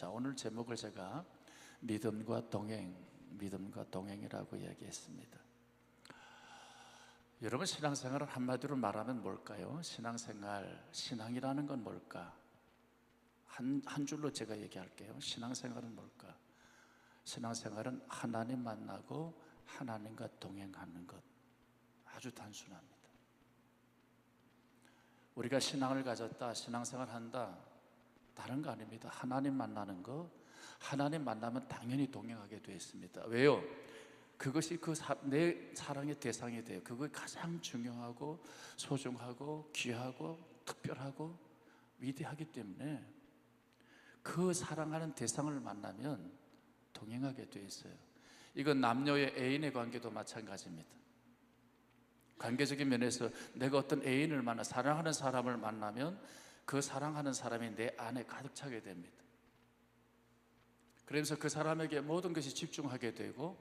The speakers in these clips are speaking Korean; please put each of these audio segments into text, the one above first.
자, 오늘 제목을 제가 믿음과 동행이라고 이야기했습니다. 여러분, 신앙생활을 한마디로 말하면 뭘까요? 신앙이라는 건 뭘까? 한 줄로 제가 얘기할게요. 신앙생활은 뭘까? 신앙생활은 하나님 만나고 하나님과 동행하는 것. 아주 단순합니다. 우리가 신앙을 가졌다, 신앙생활 한다, 다른 거 아닙니다. 하나님 만나는 거, 하나님 만나면 당연히 동행하게 되어 있습니다. 왜요? 그것이 내 사랑의 대상이 돼요. 그것이 가장 중요하고 소중하고 귀하고 특별하고 위대하기 때문에 그 사랑하는 대상을 만나면 동행하게 되어 있어요. 이건 남녀의 애인의 관계도 마찬가지입니다. 관계적인 면에서 내가 어떤 애인을 만나 사랑하는 사람을 만나면 그 사랑하는 사람이 내 안에 가득 차게 됩니다. 그러면서 그 사람에게 모든 것이 집중하게 되고,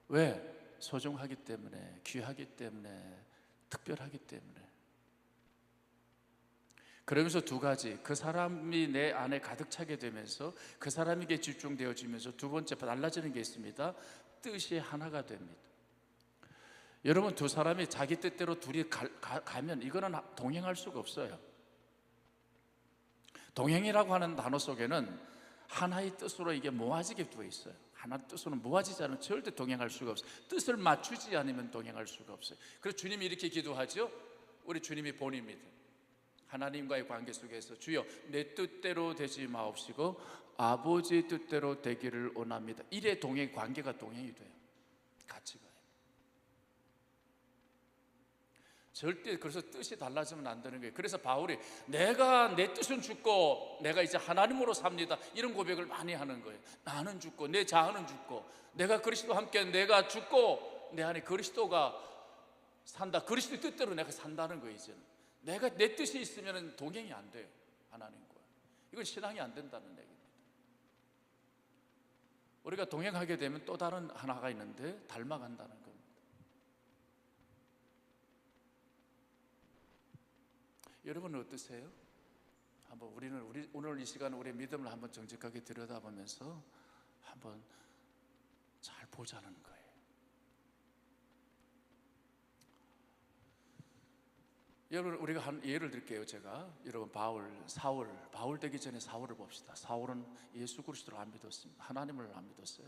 왜? 소중하기 때문에, 귀하기 때문에, 특별하기 때문에. 그러면서 두 가지, 그 사람이 내 안에 가득 차게 되면서 그 사람에게 집중되어지면서 두 번째 달라지는 게 있습니다. 뜻이 하나가 됩니다. 여러분, 두 사람이 자기 뜻대로 둘이 가면 이거는 동행할 수가 없어요. 동행이라고 하는 단어 속에는 하나의 뜻으로 이게 모아지게 되어 있어요. 하나의 뜻으로 모아지지 않으면 절대 동행할 수가 없어요. 뜻을 맞추지 않으면 동행할 수가 없어요. 그래서 주님이 이렇게 기도하죠. 우리 주님이 본입니다. 하나님과의 관계 속에서 주여 내 뜻대로 되지 마옵시고 아버지의 뜻대로 되기를 원합니다. 이래 관계가 동행이 돼요. 같이 가요. 절대 그래서 뜻이 달라지면 안 되는 거예요. 그래서 바울이 내가 내 뜻은 죽고 내가 이제 하나님으로 삽니다, 이런 고백을 많이 하는 거예요. 나는 죽고 내 자아는 죽고 내가 그리스도와 함께 내가 죽고 내 안에 그리스도가 산다, 그리스도의 뜻대로 내가 산다는 거예요. 이제는 내가 내 뜻이 있으면 동행이 안 돼요. 하나님과 이건 신앙이 안 된다는 얘기입니다. 우리가 동행하게 되면 또 다른 하나가 있는데 닮아간다는 겁니다. 여러분은 어떠세요? 한번 우리는 오늘 이 시간 우리의 믿음을 한번 정직하게 들여다보면서 한번 잘 보자는 거예요. 여러분, 우리가 한 예를 들게요. 제가 여러분 바울 되기 전에 사울을 봅시다. 사울은 예수 그리스도를 안 믿었습니다. 하나님을 안 믿었어요.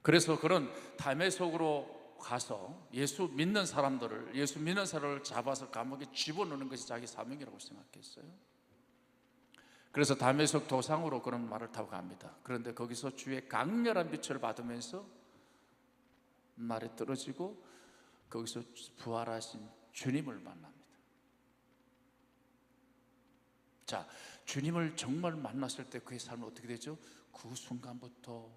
그래서 그런 다메섹으로 가서 예수 믿는 사람을 잡아서 감옥에 집어넣는 것이 자기 사명이라고 생각했어요. 그래서 다메섹 도상으로 그런 말을 타고 갑니다. 그런데 거기서 주의 강렬한 빛을 받으면서 말에 떨어지고 거기서 부활하신 주님을 만납니다. 자, 주님을 정말 만났을 때 그의 삶은 어떻게 되죠? 그 순간부터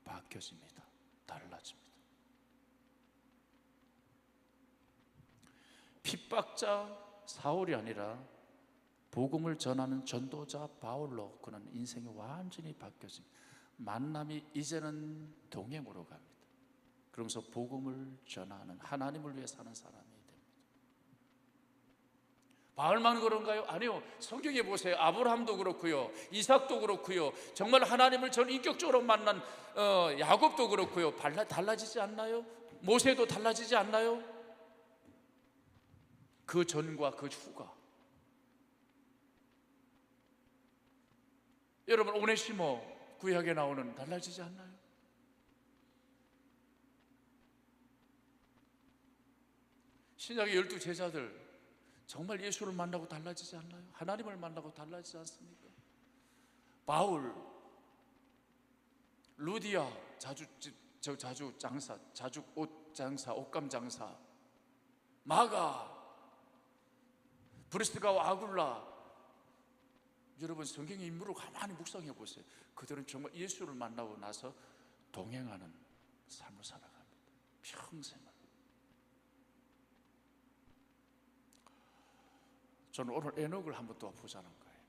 바뀌어집니다. 달라집니다. 핍박자 사울이 아니라 복음을 전하는 전도자 바울로 그는 인생이 완전히 바뀌어집니다. 만남이 이제는 동행으로 갑니다. 그러면서 복음을 전하는, 하나님을 위해 사는 사람이 됩니다. 바울만 그런가요? 아니요. 성경에 보세요. 아브라함도 그렇고요, 이삭도 그렇고요, 정말 하나님을 전 인격적으로 만난 야곱도 그렇고요. 달라지지 않나요? 모세도 달라지지 않나요? 그 전과 그 후가. 여러분, 오네시모 구약에 나오는 달라지지 않나요? 신약의 12 제자들 정말 예수를 만나고 달라지지 않나요? 하나님을 만나고 달라지지 않습니까? 바울, 루디아 자주 장사, 옷감 장사, 마가, 브리스가와 아굴라. 여러분, 성경의 인물을 가만히 묵상해 보세요. 그들은 정말 예수를 만나고 나서 동행하는 삶을 살아갑니다. 평생을. 저는 오늘 에녹을 한번 또 보자는 거예요.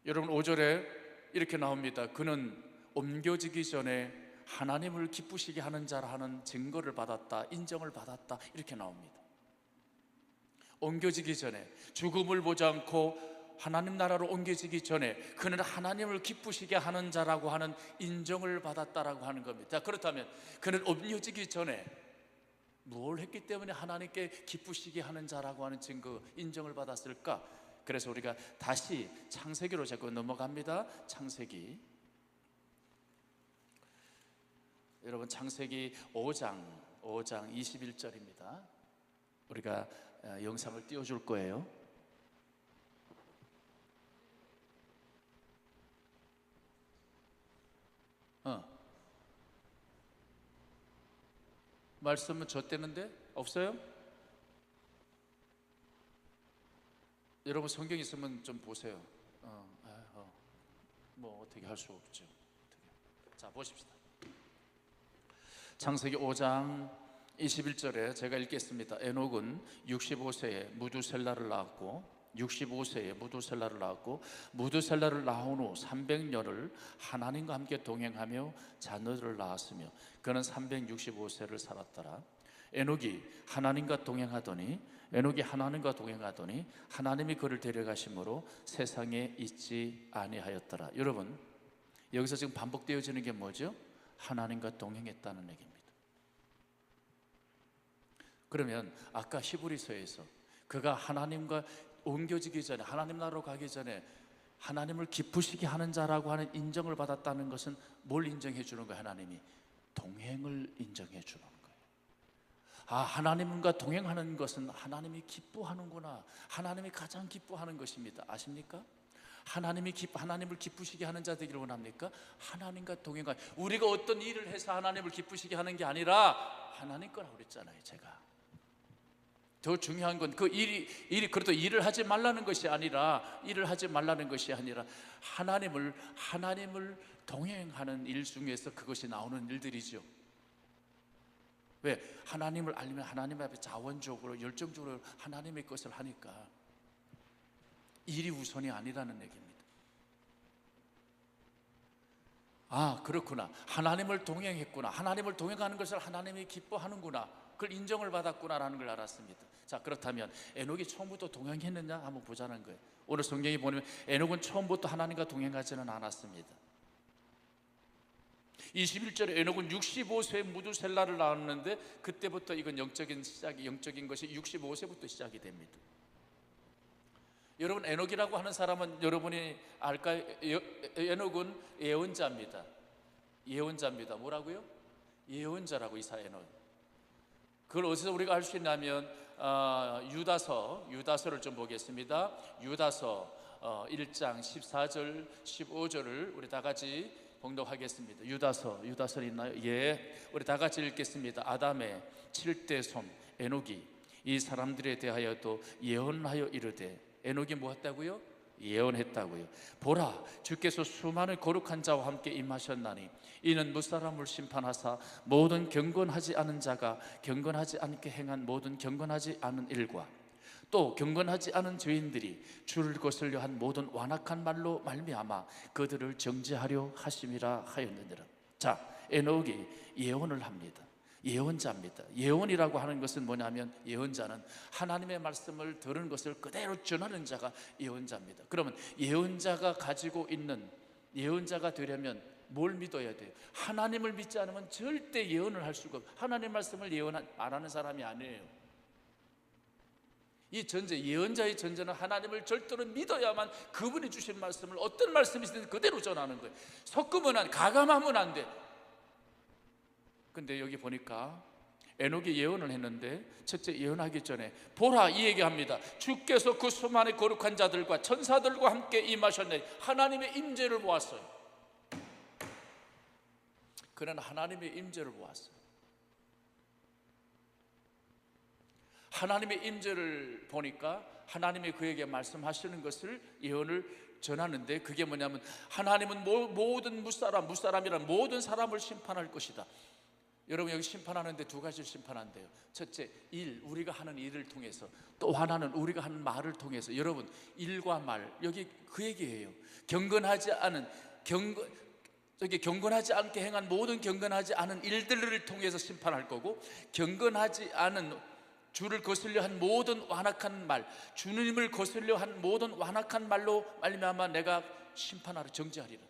여러분, 5절에 이렇게 나옵니다. 그는 옮겨지기 전에 하나님을 기쁘시게 하는 자라 하는 증거를 받았다, 인정을 받았다, 이렇게 나옵니다. 옮겨지기 전에, 죽음을 보지 않고 하나님 나라로 옮겨지기 전에 그는 하나님을 기쁘시게 하는 자라고 하는 인정을 받았다라고 하는 겁니다. 그렇다면 그는 옮겨지기 전에 뭘 했기 때문에 하나님께 기쁘시게 하는 자라고 하는 증거, 인정을 받았을까? 그래서 우리가 다시 창세기로 자꾸 넘어갑니다. 창세기, 여러분 창세기 5장 21절입니다. 우리가 영상을 띄워줄 거예요. 말씀은 줬대는데 없어요? 여러분 성경 있으면 좀 보세요. 뭐 어떻게 할 수 없죠. 자, 보십시다. 창세기 5장 21절에 제가 읽겠습니다. 에녹은 65세에 무두셀라를 낳았고, 65세에 무두셀라를 낳았고, 무두셀라를 낳은 후 300년을 하나님과 함께 동행하며 자녀들을 낳았으며 그는 365세를 살았더라. 에녹이 하나님과 동행하더니 하나님이 그를 데려가심으로 세상에 있지 아니하였더라. 여러분, 여기서 지금 반복되어지는 게 뭐죠? 하나님과 동행했다는 얘기입니다. 그러면 아까 히브리서에서 그가 하나님과 옮겨지기 전에, 하나님 나라로 가기 전에 하나님을 기쁘시게 하는 자라고 하는 인정을 받았다는 것은 뭘 인정해 주는 거예요? 하나님이 동행을 인정해 주는 거예요. 하나님과 동행하는 것은 하나님이 기뻐하는구나. 하나님이 가장 기뻐하는 것입니다. 아십니까? 하나님을 기쁘시게 하는 자 되기를 원합니까? 하나님과 동행하, 우리가 어떤 일을 해서 하나님을 기쁘시게 하는 게 아니라 하나님 거라고 그랬잖아요. 제가 더 중요한 건 그 일이 그래도 일을 하지 말라는 것이 아니라 하나님을 동행하는 일 중에서 그것이 나오는 일들이죠. 왜? 하나님을 알면 하나님 앞에 자원적으로 열정적으로 하나님의 것을 하니까 일이 우선이 아니라는 얘기입니다. 그렇구나. 하나님을 동행했구나. 하나님을 동행하는 것을 하나님이 기뻐하는구나. 그걸 인정을 받았구나라는 걸 알았습니다. 자, 그렇다면 에녹이 처음부터 동행했느냐 한번 보자는 거예요. 오늘 성경에 보면 에녹은 처음부터 하나님과 동행하지는 않았습니다. 21절에 에녹은 65세에 무두셀라를 낳았는데 그때부터 이건 영적인 것이 65세부터 시작이 됩니다. 여러분, 에녹이라고 하는 사람은 여러분이 알까요? 에녹은 예언자입니다. 뭐라고요? 예언자라고, 이사 에녹. 그걸 어디서 우리가 알 수 있냐면 유다서를 좀 보겠습니다. 유다서 1장 14절 15절을 우리 다 같이 봉독하겠습니다. 유다서 있나요? 예, 우리 다 같이 읽겠습니다. 아담의 7대 손 에녹이 이 사람들에 대하여도 예언하여 이르되, 에녹이 뭐 했다고요? 예언했다고요. 보라, 주께서 수많은 거룩한 자와 함께 임하셨나니 이는 무사람을 심판하사 모든 경건하지 않은 자가 경건하지 않게 행한 모든 경건하지 않은 일과 또 경건하지 않은 죄인들이 주를 거슬려 한 모든 완악한 말로 말미암아 그들을 정죄하려 하심이라 하였느니라. 자, 에녹이 예언을 합니다. 예언자입니다. 예언이라고 하는 것은 뭐냐면, 예언자는 하나님의 말씀을 들은 것을 그대로 전하는 자가 예언자입니다. 그러면 예언자가 되려면 뭘 믿어야 돼요? 하나님을 믿지 않으면 절대 예언을 할 수가 없어요. 하나님의 말씀을 예언 안 하는 사람이 아니에요. 이 예언자의 전제는 하나님을 절대로 믿어야만 그분이 주신 말씀을, 어떤 말씀이든지 그대로 전하는 거예요. 섞으면 가감하면 안 돼. 근데 여기 보니까 에녹이 예언을 했는데, 첫째 예언하기 전에 보라, 이 얘기합니다. 주께서 그 수많은 거룩한 자들과 천사들과 함께 임하셨네. 하나님의 임재를 보았어요. 그는 하나님의 임재를 보았어요. 하나님의 임재를 보니까 하나님이 그에게 말씀하시는 것을, 예언을 전하는데, 그게 뭐냐면 하나님은 모든 무사람이란 모든 사람을 심판할 것이다. 여러분, 여기 심판하는데 두 가지를 심판한대요. 첫째, 우리가 하는 일을 통해서, 또 하나는 우리가 하는 말을 통해서. 여러분, 일과 말, 여기 그 얘기예요. 경건하지 않게 행한 모든 경건하지 않은 일들을 통해서 심판할 거고, 경건하지 않은 주를 거슬려 한 모든 완악한 말, 주님을 거슬려 한 모든 완악한 말로 말미암아 내가 심판하러 정죄하리라.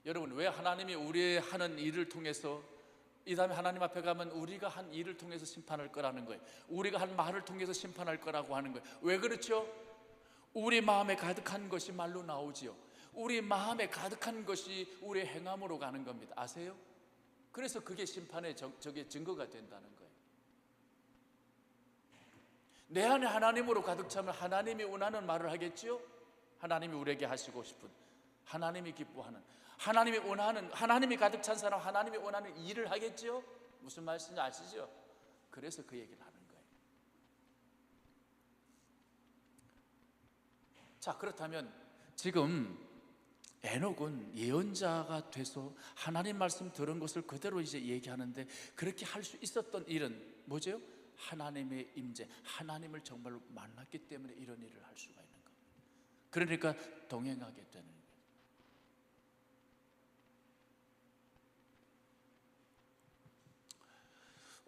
여러분, 왜 하나님이 우리 하는 일을 통해서, 이 다음에 하나님 앞에 가면 우리가 한 일을 통해서 심판할 거라는 거예요. 우리가 한 말을 통해서 심판할 거라고 하는 거예요. 왜 그렇죠? 우리 마음에 가득한 것이 말로 나오지요. 우리 마음에 가득한 것이 우리의 행함으로 가는 겁니다. 아세요? 그래서 그게 심판의 저게 증거가 된다는 거예요. 내 안에 하나님으로 가득 차면 하나님이 원하는 말을 하겠지요. 하나님이 우리에게 하시고 싶은, 하나님이 기뻐하는, 하나님이 원하는, 하나님이 가득 찬 사람 하나님이 원하는 일을 하겠지요. 무슨 말씀인지 아시죠? 그래서 그 얘기를 하는 거예요. 자, 그렇다면 지금 에녹은 예언자가 돼서 하나님 말씀 들은 것을 그대로 이제 얘기하는데, 그렇게 할 수 있었던 일은 뭐죠? 하나님의 임재, 하나님을 정말로 만났기 때문에 이런 일을 할 수가 있는 겁니다. 그러니까 동행하게 되는 거예요.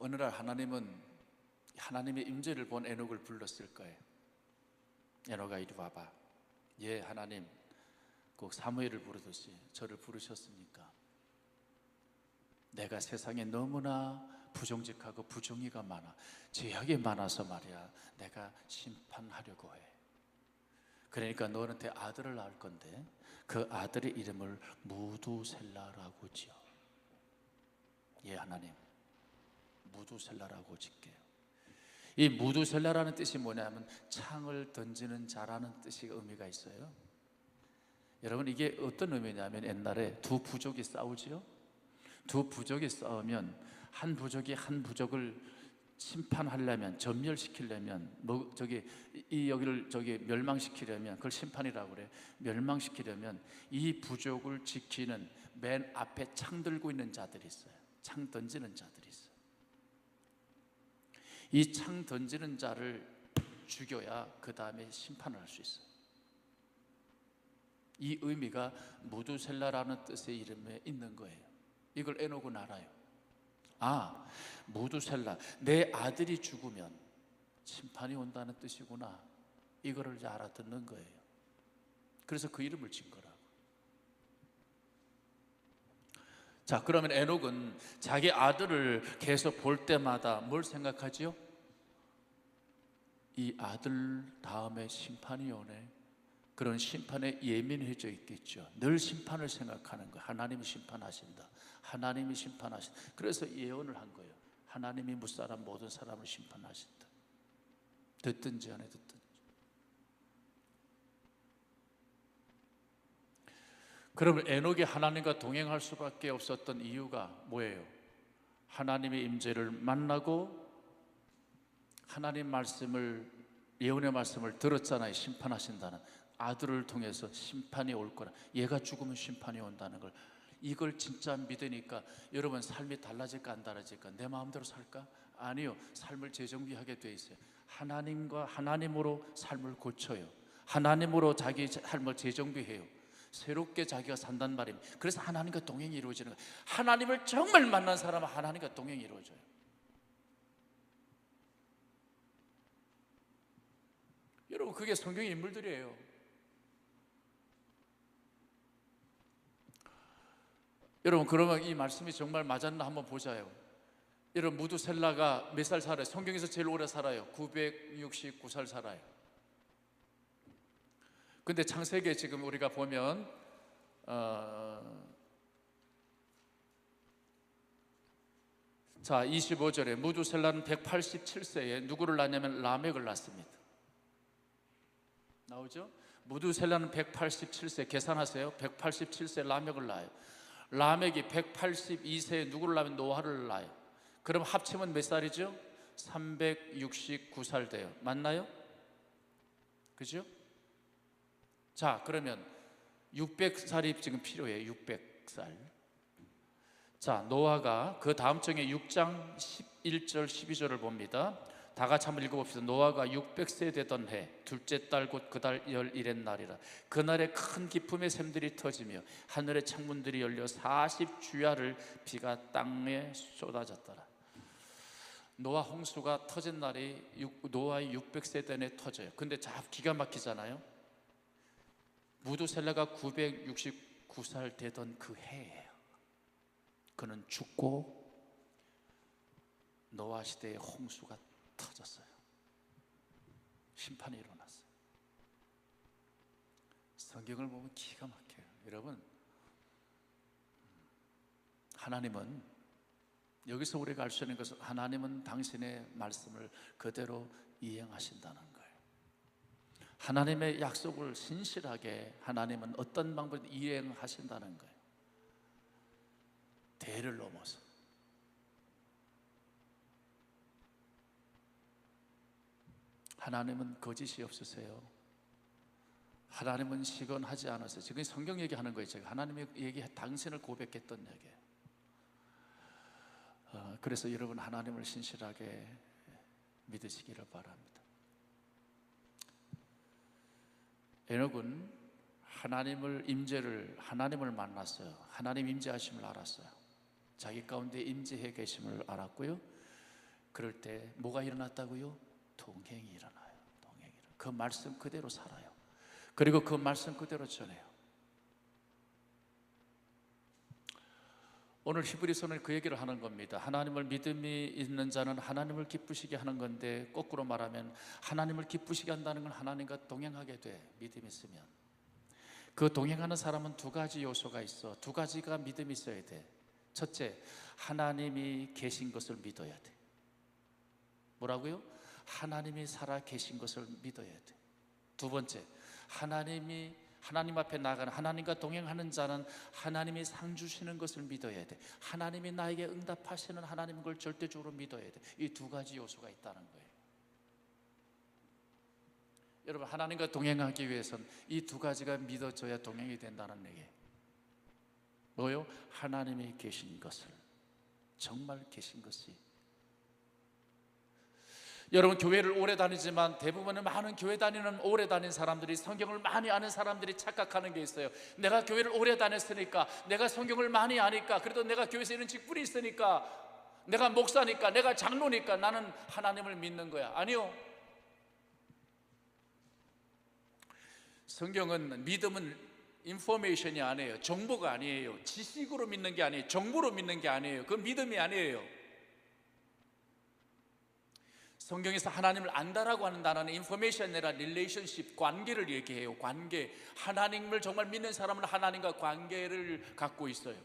어느 날 하나님은 하나님의 임재를 본 에녹을 불렀을 거예요. 에녹아, 이리 와봐. 예, 하나님, 꼭 사무엘을 부르듯이 저를 부르셨으니까 내가 세상에 너무나 부정직하고 부정의가 많아, 죄악이 많아서 말이야, 내가 심판하려고 해. 그러니까 너한테 아들을 낳을 건데 그 아들의 이름을 무두셀라라고 지어. 예, 하나님, 무두셀라라고 짓게요. 이 무두셀라라는 뜻이 뭐냐면 창을 던지는 자라는 뜻이 의미가 있어요. 여러분, 이게 어떤 의미냐면 옛날에 두 부족이 싸우지요. 두 부족이 싸우면 한 부족이 한 부족을 심판하려면, 전멸시키려면, 여기를 멸망시키려면, 그걸 심판이라고 그래. 멸망시키려면 이 부족을 지키는 맨 앞에 창 들고 있는 자들이 있어요. 창 던지는 자들이 있어요. 이 창 던지는 자를 죽여야 그 다음에 심판을 할 수 있어요. 이 의미가 무두셀라라는 뜻의 이름에 있는 거예요. 이걸 에녹은 알아요. 아, 무두셀라, 내 아들이 죽으면 심판이 온다는 뜻이구나, 이거를 이제 알아듣는 거예요. 그래서 그 이름을 진 거라고. 자, 그러면 에녹은 자기 아들을 계속 볼 때마다 뭘 생각하지요? 이 아들 다음에 심판이 오네, 그런 심판에 예민해져 있겠죠. 늘 심판을 생각하는 거예요. 하나님이 심판하신다, 하나님이 심판하신다. 그래서 예언을 한 거예요. 하나님이 무사람 모든 사람을 심판하신다. 듣든지 안 듣든지. 그러면 에녹이 하나님과 동행할 수밖에 없었던 이유가 뭐예요? 하나님의 임재를 만나고 하나님 말씀을, 예언의 말씀을 들었잖아요. 심판하신다는, 아들을 통해서 심판이 올 거라, 얘가 죽으면 심판이 온다는 걸, 이걸 진짜 믿으니까 여러분, 삶이 달라질까 안 달라질까? 내 마음대로 살까? 아니요, 삶을 재정비하게 돼 있어요. 하나님과 하나님으로 삶을 고쳐요. 하나님으로 자기 삶을 재정비해요. 새롭게 자기가 산단 말입니다. 그래서 하나님과 동행이 이루어지는 거예요. 하나님을 정말 만난 사람은 하나님과 동행이 이루어져요. 여러분, 그게 성경의 인물들이에요. 여러분, 그러면 이 말씀이 정말 맞았나 한번 보자요. 여러분, 무두셀라가 몇 살 살아요? 성경에서 제일 오래 살아요. 969살 살아요. 근데 창세기에 지금 우리가 보면 자, 25절에 무두셀라는 187세에 누구를 낳냐면 라멕을 낳습니다. 나오죠? 무두셀라는 187세, 계산하세요. 187세 라멕을 낳아요. 라멕이 182세에 누구를 낳으면 노아를 낳아요. 그럼 합치면 몇 살이죠? 369살 돼요. 맞나요? 그죠? 자, 그러면 600살이 지금 필요해요. 600살. 자, 노아가 그 다음 장에 6장 11절 12절을 봅니다. 다 같이 한번 읽어봅시다. 노아가 600세 되던 해 둘째 달 곧 그 달 11의 날이라. 그날에 큰 기쁨의 샘들이 터지며 하늘의 창문들이 열려 40주야를 비가 땅에 쏟아졌더라. 노아 홍수가 터진 날이 노아의 600세대 내에 터져요. 근데 참 기가 막히잖아요. 무두셀라가 969살 되던 그 해예요. 그는 죽고 노아 시대의 홍수가 터졌어요. 심판이 일어났어요. 성경을 보면 기가 막혀요. 여러분, 하나님은, 여기서 우리가 알 수 있는 것은 하나님은 당신의 말씀을 그대로 이행하신다는 거예요. 하나님의 약속을 신실하게 하나님은 어떤 방법으로 이행하신다는 거예요. 대를 넘어서. 하나님은 거짓이 없으세요. 하나님은 시건하지 않으세요. 지금 성경 얘기하는 거예요. 제가 하나님의 얘기, 당신을 고백했던 얘기예요. 그래서 여러분, 하나님을 신실하게 믿으시기를 바랍니다. 에녹은 하나님을 만났어요. 하나님 임재하심을 알았어요. 자기 가운데 임재해 계심을 알았고요. 그럴 때 뭐가 일어났다고요? 동행이 일어나요. 그 말씀 그대로 살아요. 그리고 그 말씀 그대로 전해요. 오늘 히브리서는 그 얘기를 하는 겁니다. 하나님을 믿음이 있는 자는 하나님을 기쁘시게 하는 건데, 거꾸로 말하면 하나님을 기쁘시게 한다는 건 하나님과 동행하게 돼. 믿음이 있으면. 그 동행하는 사람은 두 가지 요소가 있어. 두 가지가 믿음이 있어야 돼. 첫째, 하나님이 계신 것을 믿어야 돼. 뭐라고요? 하나님이 살아 계신 것을 믿어야 돼. 두 번째, 하나님 앞에 나가는, 하나님과 동행하는 자는 하나님이 상 주시는 것을 믿어야 돼. 하나님이 나에게 응답하시는 하나님인 걸 절대적으로 믿어야 돼. 이 두 가지 요소가 있다는 거예요. 여러분, 하나님과 동행하기 위해서는 이 두 가지가 믿어져야 동행이 된다는 얘기예요. 뭐요? 하나님이 계신 것을, 정말 계신 것이. 여러분, 교회를 오래 다니지만 대부분의 많은 교회 다니는, 오래 다닌 사람들이, 성경을 많이 아는 사람들이 착각하는 게 있어요. 내가 교회를 오래 다녔으니까, 내가 성경을 많이 아니까, 그래도 내가 교회에서 이런 직분이 있으니까, 내가 목사니까, 내가 장로니까 나는 하나님을 믿는 거야. 아니요. 성경은, 믿음은 인포메이션이 아니에요. 정보가 아니에요. 지식으로 믿는 게 아니에요. 정보로 믿는 게 아니에요. 그건 믿음이 아니에요. 성경에서 하나님을 안다라고 하는 단어는 인포메이션이 아니라 릴레이션십, 관계를 얘기해요. 관계. 하나님을 정말 믿는 사람은 하나님과 관계를 갖고 있어요.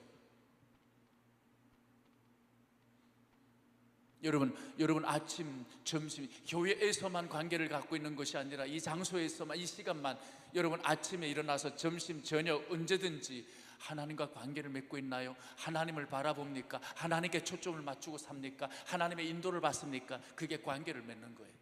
여러분 아침, 점심, 교회에서만 관계를 갖고 있는 것이 아니라 이 장소에서만, 이 시간만, 여러분 아침에 일어나서 점심, 저녁 언제든지 하나님과 관계를 맺고 있나요? 하나님을 바라봅니까? 하나님께 초점을 맞추고 삽니까? 하나님의 인도를 받습니까? 그게 관계를 맺는 거예요.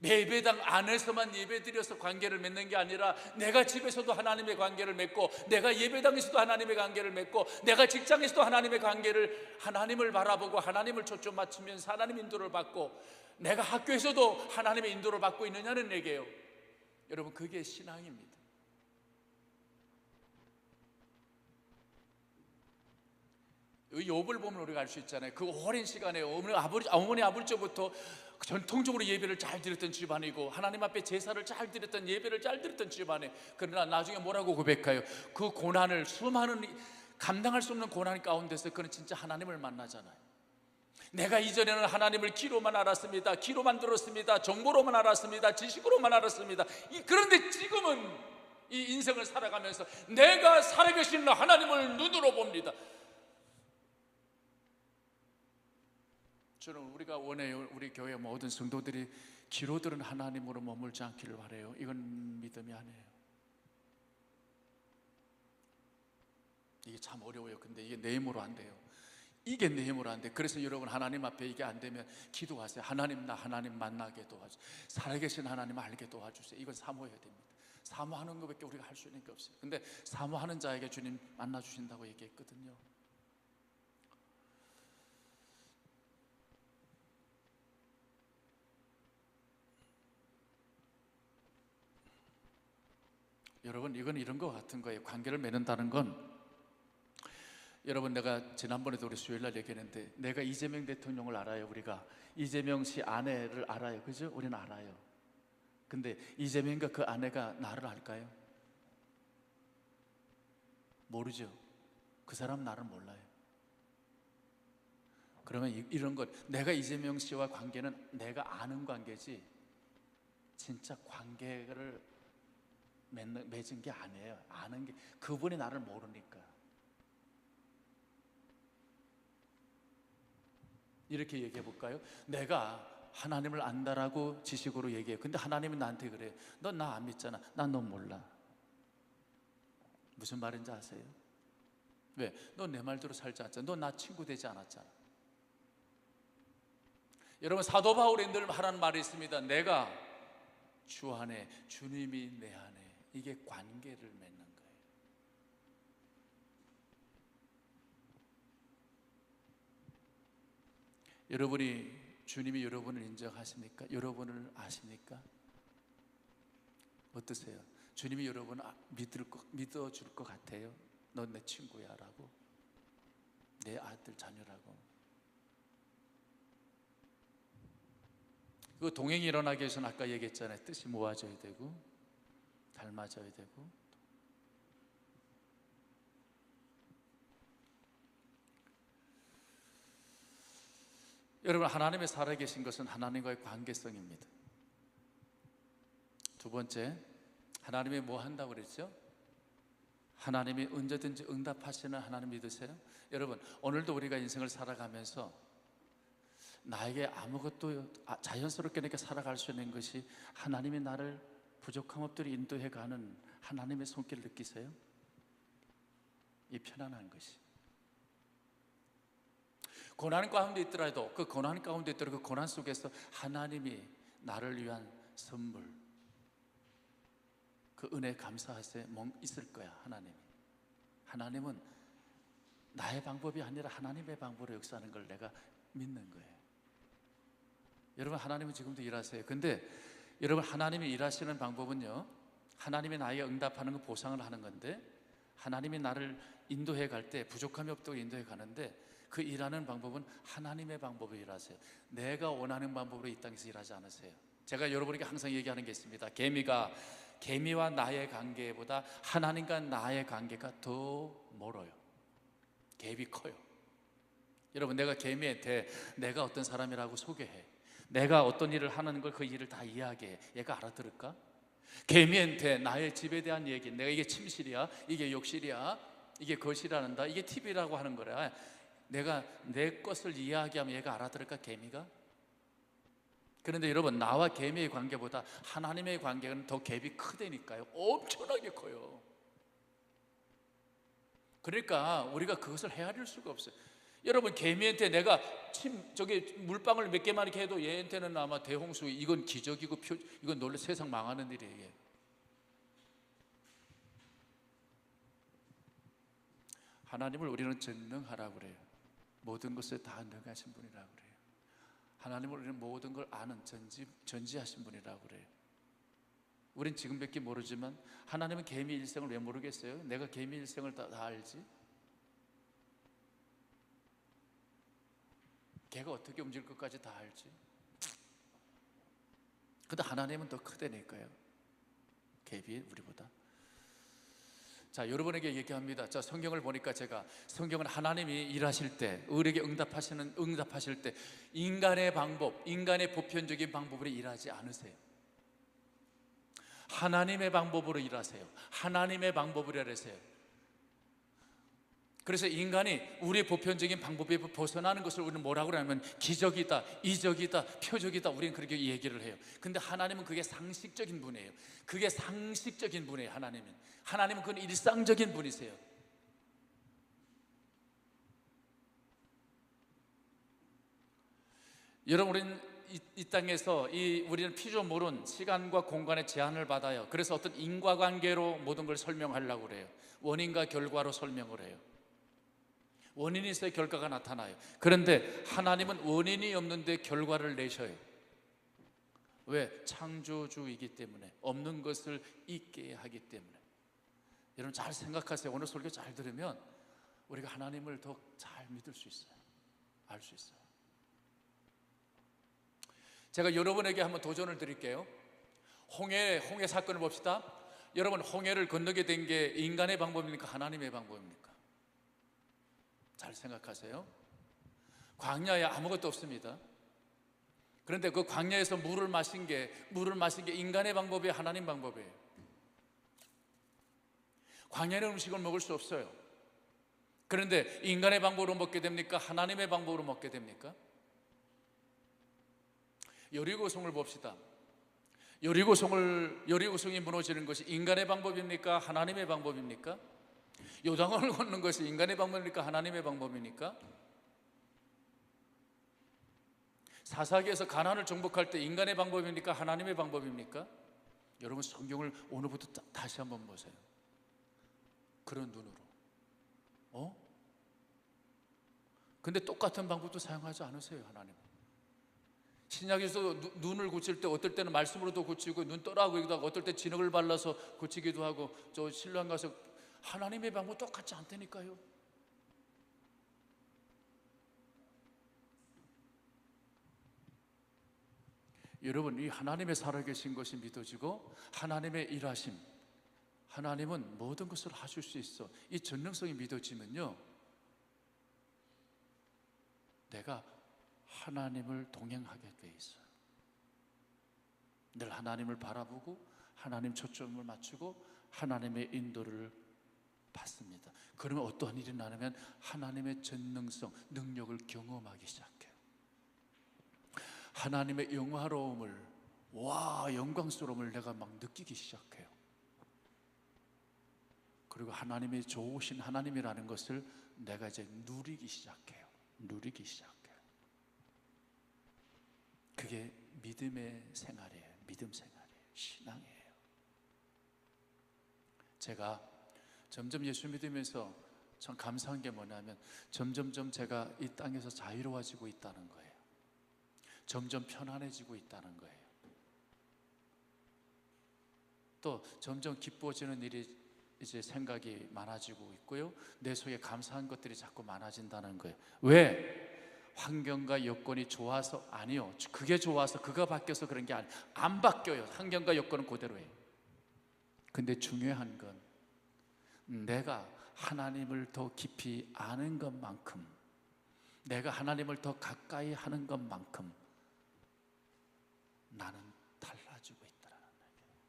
예배당 안에서만 예배드려서 관계를 맺는 게 아니라, 내가 집에서도 하나님의 관계를 맺고, 내가 예배당에서도 하나님의 관계를 맺고, 내가 직장에서도 하나님을 바라보고 하나님을 초점 맞추면서 하나님 인도를 받고, 내가 학교에서도 하나님의 인도를 받고 있느냐는 얘기예요. 여러분, 그게 신앙입니다. 욥을 보면 우리가 알 수 있잖아요. 그 오랜 시간에 어머니 아버지부터 전통적으로 예배를 잘 드렸던 집안이고, 하나님 앞에 제사를 잘 드렸던, 예배를 잘 드렸던 집안에, 그러나 나중에 뭐라고 고백해요? 그 고난을, 수많은 감당할 수 없는 고난 가운데서 그는 진짜 하나님을 만나잖아요. 내가 이전에는 하나님을 귀로만 알았습니다. 귀로만 들었습니다. 정보로만 알았습니다. 지식으로만 알았습니다. 그런데 지금은 이 인생을 살아가면서 내가 살아계신 하나님을 눈으로 봅니다. 저는 우리가 원해요. 우리 교회 모든 성도들이 귀로 들은 하나님으로 머물지 않기를 바라요. 이건 믿음이 아니에요. 이게 참 어려워요. 근데 이게 내 힘으로 안 돼요. 이게 내 힘으로 안 돼. 그래서 여러분, 하나님 앞에 이게 안 되면 기도하세요. 하나님, 나 하나님 만나게 도와주세요. 살아계신 하나님 알게 도와주세요. 이건 사모해야 됩니다. 사모하는 것밖에 우리가 할 수 있는 게 없어요. 근데 사모하는 자에게 주님 만나주신다고 얘기했거든요. 여러분, 이건 이런 것 같은 거예요. 관계를 맺는다는 건, 여러분, 내가 지난번에도 우리 수요일날 얘기했는데, 내가 이재명 대통령을 알아요. 우리가 이재명 씨 아내를 알아요. 그죠? 우리는 알아요. 근데 이재명과 그 아내가 나를 알까요? 모르죠. 그 사람 나를 몰라요. 그러면 이런 것, 내가 이재명 씨와 관계는 내가 아는 관계지 진짜 관계를 맺은 게 아니에요. 아는 게, 그분이 나를 모르니까. 이렇게 얘기해 볼까요? 내가 하나님을 안다라고 지식으로 얘기해요. 근데 하나님은 나한테 그래요. 넌 나 안 믿잖아. 난 너 몰라. 무슨 말인지 아세요? 왜? 넌 내 말대로 살지 않았잖아. 넌 나 친구 되지 않았잖아. 여러분, 사도 바울이 늘 하라는 말이 있습니다. 내가 주 안에, 주님이 내 안에. 이게 관계를 맺는 거예요. 여러분이, 주님이 여러분을 인정하십니까? 여러분을 아십니까? 어떠세요? 주님이 여러분을 믿어줄 것 같아요? 넌 내 친구야 라고, 내 아들 자녀라고. 그 동행이 일어나기 위해서는 아까 얘기했잖아요. 뜻이 모아져야 되고 닮아져야 되고. 여러분, 하나님의 살아계신 것은 하나님과의 관계성입니다. 두 번째, 하나님이 뭐 한다고 그랬죠? 하나님이 언제든지 응답하시는 하나님 믿으세요? 여러분, 오늘도 우리가 인생을 살아가면서 나에게 아무것도 자연스럽게 이렇게 살아갈 수 있는 것이 하나님이 나를 부족함 없도록 인도해가는 하나님의 손길을 느끼세요? 이 편안한 것이. 고난 가운데 있더라도, 그 고난 가운데 있더라도 그 고난 속에서 하나님이 나를 위한 선물, 그 은혜 감사하세요. 있을 거야. 하나님은 나의 방법이 아니라 하나님의 방법으로 역사하는 걸 내가 믿는 거예요. 여러분, 하나님은 지금도 일하세요. 근데 여러분, 하나님이 일하시는 방법은요, 하나님이 나에게 응답하는 거 보상을 하는 건데, 하나님이 나를 인도해 갈 때 부족함이 없도록 인도해 가는데, 그 일하는 방법은 하나님의 방법으로 일하세요. 내가 원하는 방법으로 이 땅에서 일하지 않으세요. 제가 여러분에게 항상 얘기하는 게 있습니다. 개미와 나의 관계보다 하나님과 나의 관계가 더 멀어요. 갭이 커요. 여러분, 내가 개미한테 내가 어떤 사람이라고 소개해, 내가 어떤 일을 하는 걸, 그 일을 다 이야기해. 얘가 알아들을까? 개미한테 나의 집에 대한 얘기, 내가 이게 침실이야, 이게 욕실이야, 이게 거실이란다, 이게 TV라고 하는 거라, 내가 내 것을 이야기하면 얘가 알아들을까? 개미가? 그런데 여러분, 나와 개미의 관계보다 하나님의 관계는 더 갭이 크다니까요. 엄청나게 커요. 그러니까 우리가 그것을 헤아릴 수가 없어요. 여러분, 개미한테 내가 물방울 몇 개만 이렇게 해도 얘한테는 아마 대홍수, 이건 기적이고 이건 놀래 세상 망하는 일이에요. 하나님을 우리는 전능하라고 그래요. 모든 것을 다 능하신 분이라고 그래요. 하나님을 우리는 모든 걸 아는 전지하신 분이라고 그래요. 우린 지금밖에 모르지만 하나님은 개미 일생을 왜 모르겠어요? 내가 개미 일생을 다 알지? 개가 어떻게 움직일 것까지 다 알지? 근데 하나님은 더 크다니까요. 개비 우리보다. 자, 여러분에게 얘기합니다. 자, 성경을 보니까 성경은 하나님이 일하실 때, 우리에게 응답하실 때 인간의 방법, 인간의 보편적인 방법으로 일하지 않으세요. 하나님의 방법으로 일하세요. 하나님의 방법으로 일하세요. 그래서 인간이 우리의 보편적인 방법에 벗어나는 것을 우리는 뭐라고 하냐면 기적이다, 이적이다, 표적이다, 우리는 그렇게 얘기를 해요. 근데 하나님은 그게 상식적인 분이에요. 그게 상식적인 분이에요. 하나님은 그건 일상적인 분이세요. 여러분, 우리는 이 땅에서 우리는 피조물은 시간과 공간의 제한을 받아요. 그래서 어떤 인과관계로 모든 걸 설명하려고 그래요. 원인과 결과로 설명을 해요. 원인이 있어야 결과가 나타나요. 그런데 하나님은 원인이 없는데 결과를 내셔요. 왜? 창조주이기 때문에, 없는 것을 있게 하기 때문에. 여러분 잘 생각하세요. 오늘 설교 잘 들으면 우리가 하나님을 더 잘 믿을 수 있어요. 알 수 있어요. 제가 여러분에게 한번 도전을 드릴게요. 홍해 사건을 봅시다. 여러분, 홍해를 건너게 된 게 인간의 방법입니까? 하나님의 방법입니까? 잘 생각하세요. 광야에 아무것도 없습니다. 그런데 그 광야에서 물을 마신 게 인간의 방법이에요? 하나님 방법이에요? 광야는 음식을 먹을 수 없어요. 그런데 인간의 방법으로 먹게 됩니까? 하나님의 방법으로 먹게 됩니까? 여리고성을 봅시다. 여리고성이 무너지는 것이 인간의 방법입니까? 하나님의 방법입니까? 요단강을 걷는 것이 인간의 방법입니까? 하나님의 방법입니까? 사사기에서 가나안을 정복할 때 인간의 방법입니까? 하나님의 방법입니까? 여러분, 성경을 오늘부터 다시 한번 보세요. 그런 눈으로. 근데 똑같은 방법도 사용하지 않으세요, 하나님. 신약에서 눈을 고칠 때 어떨 때는 말씀으로도 고치고 눈 떠라고 하기도 하고, 어떨 때 진흙을 발라서 고치기도 하고, 저 신랑 가서 하나님의 방법 똑같지 않다니까요. 여러분, 이 하나님의 살아계신 것이 믿어지고 하나님의 일하심, 하나님은 모든 것을 하실 수 있어, 이 전능성이 믿어지면요, 내가 하나님을 동행하게 돼 있어요. 늘 하나님을 바라보고 하나님 초점을 맞추고 하나님의 인도를 받습니다. 그러면 어떠한 일이 나냐면 하나님의 전능성, 능력을 경험하기 시작해요. 하나님의 영화로움을, 영광스러움을 내가 막 느끼기 시작해요. 그리고 하나님의 좋으신 하나님이라는 것을 내가 이제 누리기 시작해요. 그게 믿음의 생활이에요. 믿음 생활이에요. 신앙이에요. 제가 점점 예수 믿으면서 참 감사한 게 뭐냐면 점점점 제가 이 땅에서 자유로워지고 있다는 거예요. 점점 편안해지고 있다는 거예요. 또 점점 기뻐지는 일이 이제 생각이 많아지고 있고요. 내 속에 감사한 것들이 자꾸 많아진다는 거예요. 왜? 환경과 여건이 좋아서? 아니요. 그게 좋아서, 그가 바뀌어서 그런 게 아니에요. 안 바뀌어요. 환경과 여건은 그대로예요. 근데 중요한 건 내가 하나님을 더 깊이 아는 것만큼, 내가 하나님을 더 가까이 하는 것만큼 나는 달라지고 있다는 얘기예요.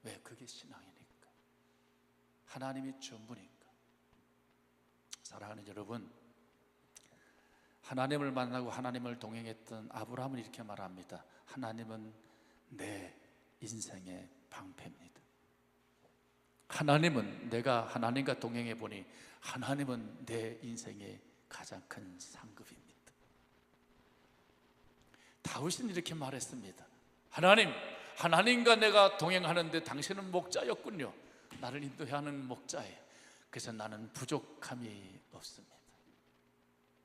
왜? 그게 신앙이니까. 하나님이 전부니까. 사랑하는 여러분, 하나님을 만나고 하나님을 동행했던 아브라함은 이렇게 말합니다. 하나님은 내 인생의 방패입니다. 하나님은, 내가 하나님과 동행해 보니 하나님은 내 인생의 가장 큰 상급입니다. 다윗은 이렇게 말했습니다. 하나님과 내가 동행하는데 당신은 목자였군요. 나를 인도하는 목자예요. 그래서 나는 부족함이 없습니다.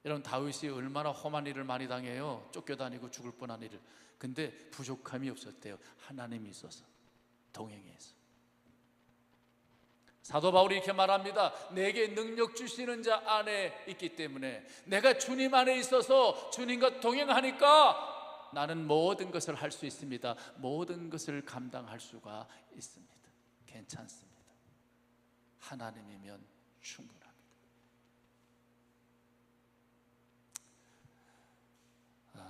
여러분, 다윗이 얼마나 험한 일을 많이 당해요. 쫓겨다니고 죽을 뻔한 일을. 근데 부족함이 없었대요. 하나님이 있어서, 동행해서. 사도 바울이 이렇게 말합니다. 내게 능력 주시는 자 안에 있기 때문에, 내가 주님 안에 있어서 주님과 동행하니까 나는 모든 것을 할 수 있습니다. 모든 것을 감당할 수가 있습니다. 괜찮습니다. 하나님이면 충분합니다.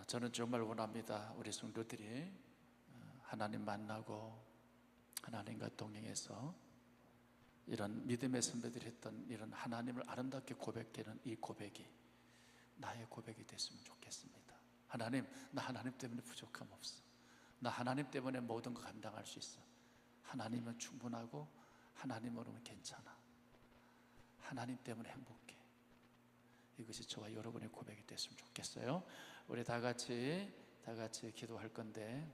저는 정말 원합니다. 우리 성도들이 하나님 만나고 하나님과 동행해서 이런 믿음의 선배들이 했던 이런 하나님을 아름답게 고백하는 이 고백이 나의 고백이 됐으면 좋겠습니다. 하나님, 나 하나님 때문에 부족함 없어. 나 하나님 때문에 모든 거 감당할 수 있어. 하나님은 충분하고 하나님으로는 괜찮아. 하나님 때문에 행복해. 이것이 저와 여러분의 고백이 됐으면 좋겠어요. 우리 다 같이 기도할 건데